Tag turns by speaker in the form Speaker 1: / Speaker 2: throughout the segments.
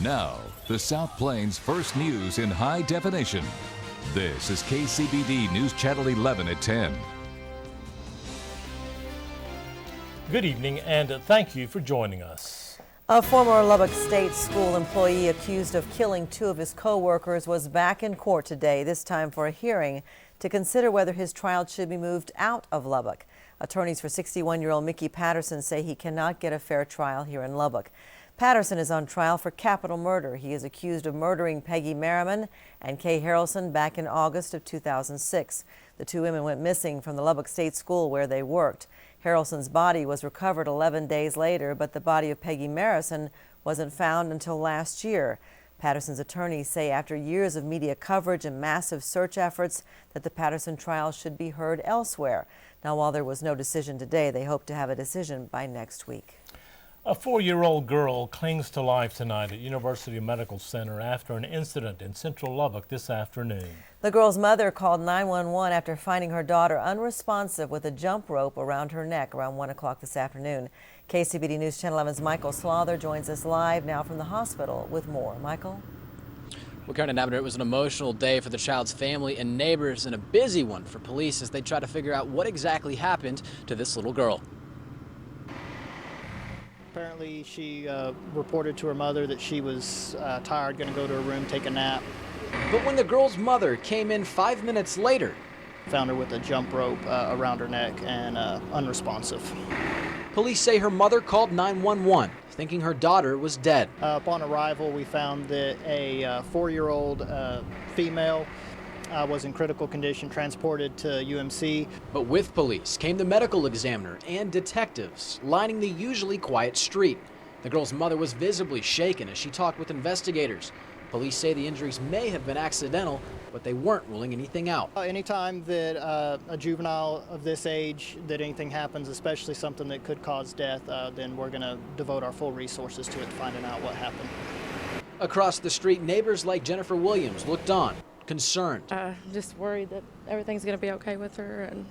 Speaker 1: Now, the South Plains first news in high definition. This is KCBD News Channel 11 at 10.
Speaker 2: Good evening, and thank you for joining us.
Speaker 3: A former Lubbock State School employee accused of killing two of his co-workers was back in court today, this time for a hearing to consider whether his trial should be moved out of Lubbock. Attorneys for 61-year-old Mickey Patterson say he cannot get a fair trial here in Lubbock. Patterson is on trial for capital murder. He is accused of murdering Peggy Merriman and Kay Harrelson back in August of 2006. The two women went missing from the Lubbock State School where they worked. Harrelson's body was recovered 11 days later, but the body of Peggy Merrison wasn't found until last year. Patterson's attorneys say after years of media coverage and massive search efforts that the Patterson trial should be heard elsewhere. Now, while there was no decision today, they hope to have a decision by next week.
Speaker 2: A 4-year-old girl clings to life tonight at University Medical Center after an incident in central Lubbock this afternoon.
Speaker 3: The girl's mother called 911 after finding her daughter unresponsive with a jump rope around her neck around 1 o'clock this afternoon. KCBD News Channel 11's Michael Slaughter joins us live now from the hospital with more. Michael?
Speaker 4: Well, Karen and Abner, it was an emotional day for the child's family and neighbors and a busy one for police as they try to figure out what exactly happened to this little girl.
Speaker 5: Apparently, she reported to her mother that she was tired, going to go to her room, take a nap.
Speaker 4: But when the girl's mother came in 5 minutes later,
Speaker 5: found her with a jump rope around her neck and unresponsive.
Speaker 4: Police say her mother called 911, thinking her daughter was dead.
Speaker 5: Upon arrival, we found that a 4-year-old female was in critical condition, transported to UMC.
Speaker 4: But with police came the medical examiner and detectives lining the usually quiet street. The girl's mother was visibly shaken as she talked with investigators. Police say the injuries may have been accidental, but they weren't ruling anything out.
Speaker 5: Anytime that a juvenile of this age, that anything happens, especially something that could cause death, then we're going to devote our full resources to it, finding out what happened.
Speaker 4: Across the street, neighbors like Jennifer Williams looked on, concerned.
Speaker 6: Just worried that everything's going to be okay with her and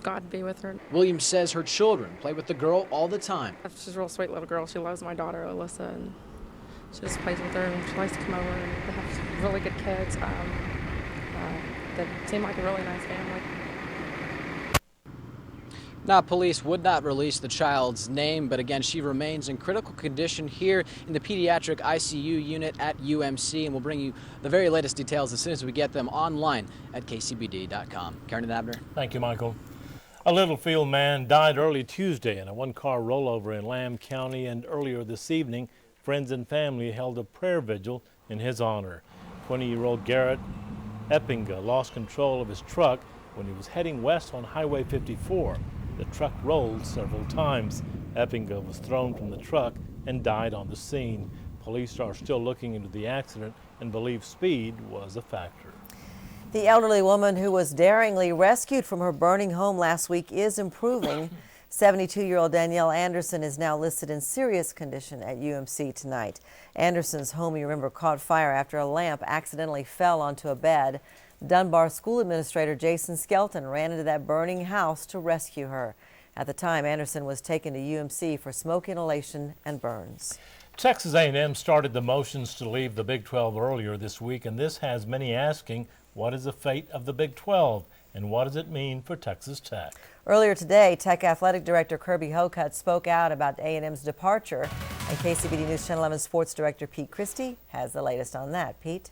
Speaker 6: God be with her.
Speaker 4: Williams says her children play with the girl all the time.
Speaker 6: She's a real sweet little girl. She loves my daughter, Alyssa, and she just plays with her, and she likes to come over, and they have really good kids. They seem like a really nice family.
Speaker 4: Now, police would not release the child's name, but again, she remains in critical condition here in the pediatric ICU unit at UMC, and we'll bring you the very latest details as soon as we get them online at kcbd.com. Karen and Abner.
Speaker 2: Thank you, Michael. A Littlefield man died early Tuesday in a one-car rollover in Lamb County, and earlier this evening, friends and family held a prayer vigil in his honor. 20-year-old Garrett Eppinga lost control of his truck when he was heading west on Highway 54. The truck rolled several times. Eppinga was thrown from the truck and died on the scene. Police are still looking into the accident and believe speed was a factor.
Speaker 3: The elderly woman who was daringly rescued from her burning home last week is improving. 72-year-old Danielle Anderson is now listed in serious condition at UMC tonight. Anderson's home, you remember, caught fire after a lamp accidentally fell onto a bed. Dunbar School Administrator Jason Skelton ran into that burning house to rescue her. At the time, Anderson was taken to UMC for smoke inhalation and burns.
Speaker 2: Texas A&M started the motions to leave the Big 12 earlier this week, and this has many asking, what is the fate of the Big 12 and what does it mean for Texas Tech?
Speaker 3: Earlier today, Tech Athletic Director Kirby Hocutt spoke out about A&M's departure, and KCBD News Channel 11 Sports Director Pete Christie has the latest on that. Pete?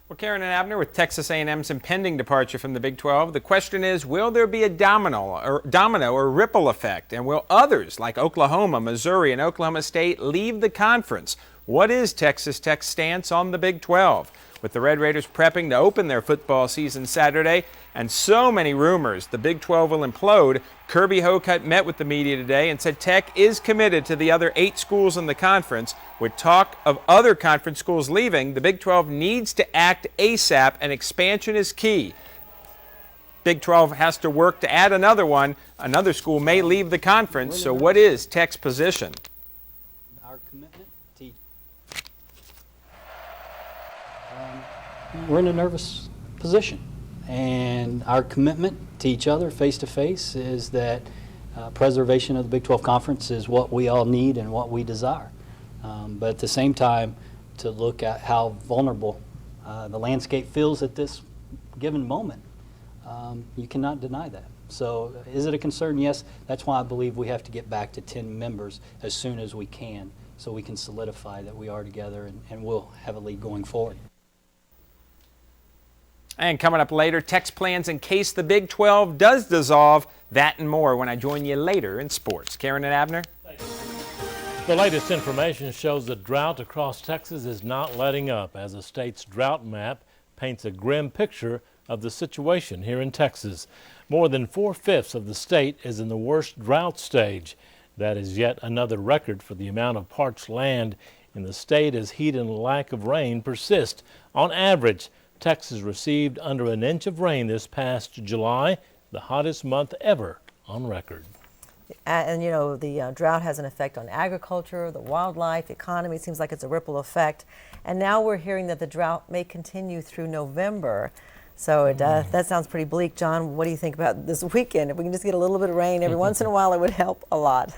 Speaker 7: Well, Karen and Abner, with Texas A&M's impending departure from the Big 12, the question is, will there be a domino or ripple effect? And will others like Oklahoma, Missouri, and Oklahoma State leave the conference? What is Texas Tech's stance on the Big 12? With the Red Raiders prepping to open their football season Saturday and so many rumors the Big 12 will implode, Kirby Hocutt met with the media today and said Tech is committed to the other 8 schools in the conference. With talk of other conference schools leaving, the Big 12 needs to act ASAP, and expansion is key. Big 12 has to work to add another one. Another school may leave the conference, so what is Tech's position?
Speaker 8: Our commitment to we're in a nervous position, and our commitment to each other face to face is that preservation of the Big 12 Conference is what we all need and what we desire. But at the same time, to look at how vulnerable the landscape feels at this given moment. You cannot deny that. So is it a concern? Yes. That's why I believe we have to get back to 10 members as soon as we can, so we can solidify that we are together and we'll have a lead going forward.
Speaker 7: And coming up later, text plans in case the Big 12 does dissolve. That and more when I join you later in sports. Karen and Abner.
Speaker 2: The latest information shows that drought across Texas is not letting up, as the state's drought map paints a grim picture of the situation here in Texas. More than 4/5 of the state is in the worst drought stage. That is yet another record for the amount of parched land in the state as heat and lack of rain persist. On average, Texas received under an inch of rain this past July, the hottest month ever on record.
Speaker 3: And you know, the drought has an effect on agriculture, the wildlife, economy. It seems like it's a ripple effect. And now we're hearing that the drought may continue through November. So that sounds pretty bleak. John, what do you think about this weekend? If we can just get a little bit of rain every once in a while, it would help a lot.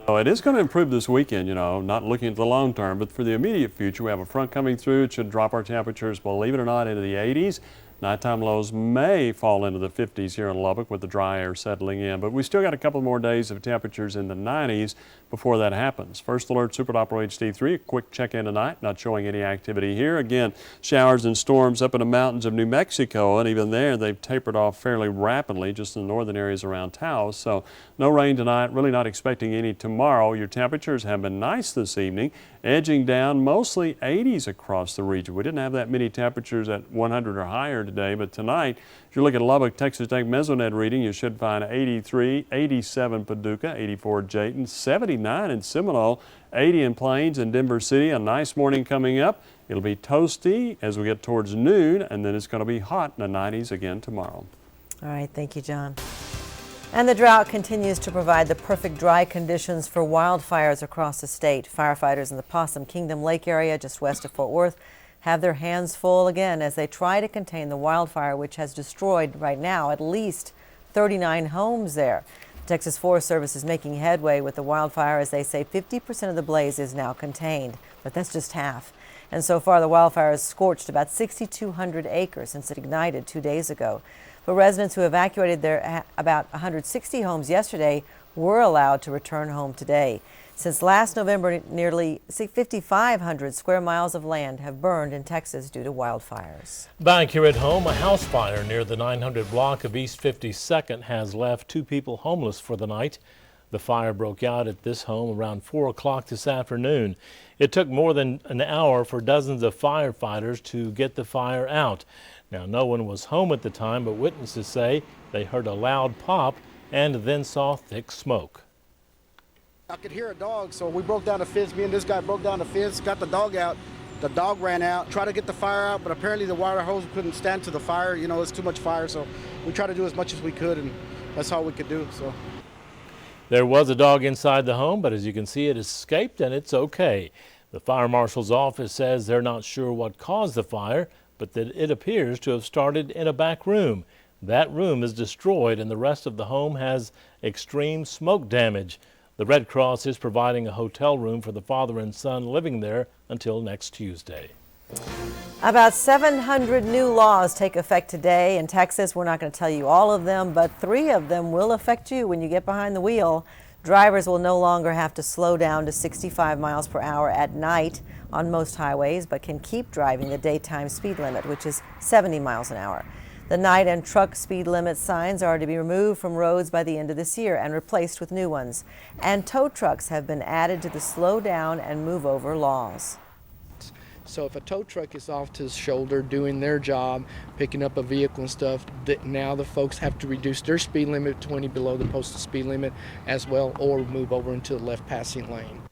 Speaker 9: Oh, it is going to improve this weekend, you know, not looking at the long term, but for the immediate future, we have a front coming through. It should drop our temperatures, believe it or not, into the 80s. Nighttime lows may fall into the 50s here in Lubbock with the dry air settling in, but we still got a couple more days of temperatures in the 90s before that happens. First alert, Super Doppler HD3, a quick check-in tonight, not showing any activity here. Again, showers and storms up in the mountains of New Mexico, and even there they've tapered off fairly rapidly just in the northern areas around Taos. So no rain tonight, really not expecting any tomorrow. Your temperatures have been nice this evening, edging down mostly 80s across the region. We didn't have that many temperatures at 100 or higher today, but tonight, if you look at Lubbock, Texas Tech Mesonet reading, you should find 83, 87 Paducah, 84 Jayton, 79 in Seminole, 80 in Plains and Denver City. A nice morning coming up. It'll be toasty as we get towards noon, and then it's going to be hot in the 90s again tomorrow.
Speaker 3: All right, thank you, John. And the drought continues to provide the perfect dry conditions for wildfires across the state. Firefighters in the Possum Kingdom Lake area just west of Fort Worth have their hands full again as they try to contain the wildfire, which has destroyed right now at least 39 homes there. The Texas Forest Service is making headway with the wildfire as they say 50% of the blaze is now contained, but that's just half. And so far the wildfire has scorched about 6,200 acres since it ignited 2 days ago. But residents who evacuated their about 160 homes yesterday were allowed to return home today. Since last November, nearly 5,500 square miles of land have burned in Texas due to wildfires.
Speaker 2: Back here at home, a house fire near the 900 block of East 52nd has left 2 people homeless for the night. The fire broke out at this home around 4 o'clock this afternoon. It took more than an hour for dozens of firefighters to get the fire out. Now, no one was home at the time, but witnesses say they heard a loud pop and then saw thick smoke.
Speaker 10: I could hear a dog, so we broke down the fence. Me and this guy broke down the fence, got the dog out. The dog ran out, tried to get the fire out, but apparently the wire hose couldn't stand to the fire. You know, it's too much fire, so we tried to do as much as we could, and that's all we could do. So
Speaker 2: there was a dog inside the home, but as you can see, it escaped and it's okay. The fire marshal's office says they're not sure what caused the fire, but that it appears to have started in a back room. That room is destroyed and the rest of the home has extreme smoke damage. The Red Cross is providing a hotel room for the father and son living there until next Tuesday.
Speaker 3: About 700 new laws take effect today in Texas. We're not going to tell you all of them, but 3 of them will affect you when you get behind the wheel. Drivers will no longer have to slow down to 65 miles per hour at night on most highways, but can keep driving the daytime speed limit, which is 70 miles an hour. The night and truck speed limit signs are to be removed from roads by the end of this year and replaced with new ones. And tow trucks have been added to the slow down and move over laws.
Speaker 11: So if a tow truck is off to the shoulder doing their job, picking up a vehicle and stuff, now the folks have to reduce their speed limit to 20 below the posted speed limit as well, or move over into the left passing lane.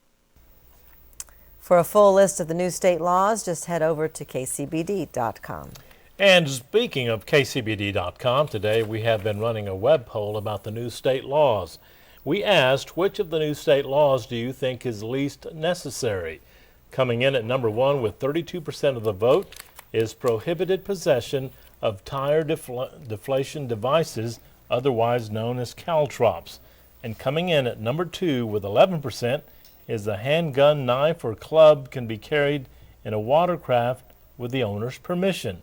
Speaker 3: For a full list of the new state laws, just head over to kcbd.com.
Speaker 2: And speaking of KCBD.com, today we have been running a web poll about the new state laws. We asked, which of the new state laws do you think is least necessary? Coming in at number 1 with 32% of the vote is prohibited possession of tire deflation devices, otherwise known as caltrops. And coming in at number 2 with 11% is a handgun, knife, or club can be carried in a watercraft with the owner's permission.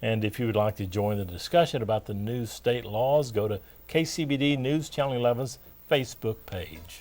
Speaker 2: And if you would like to join the discussion about the new state laws, go to KCBD News Channel 11's Facebook page.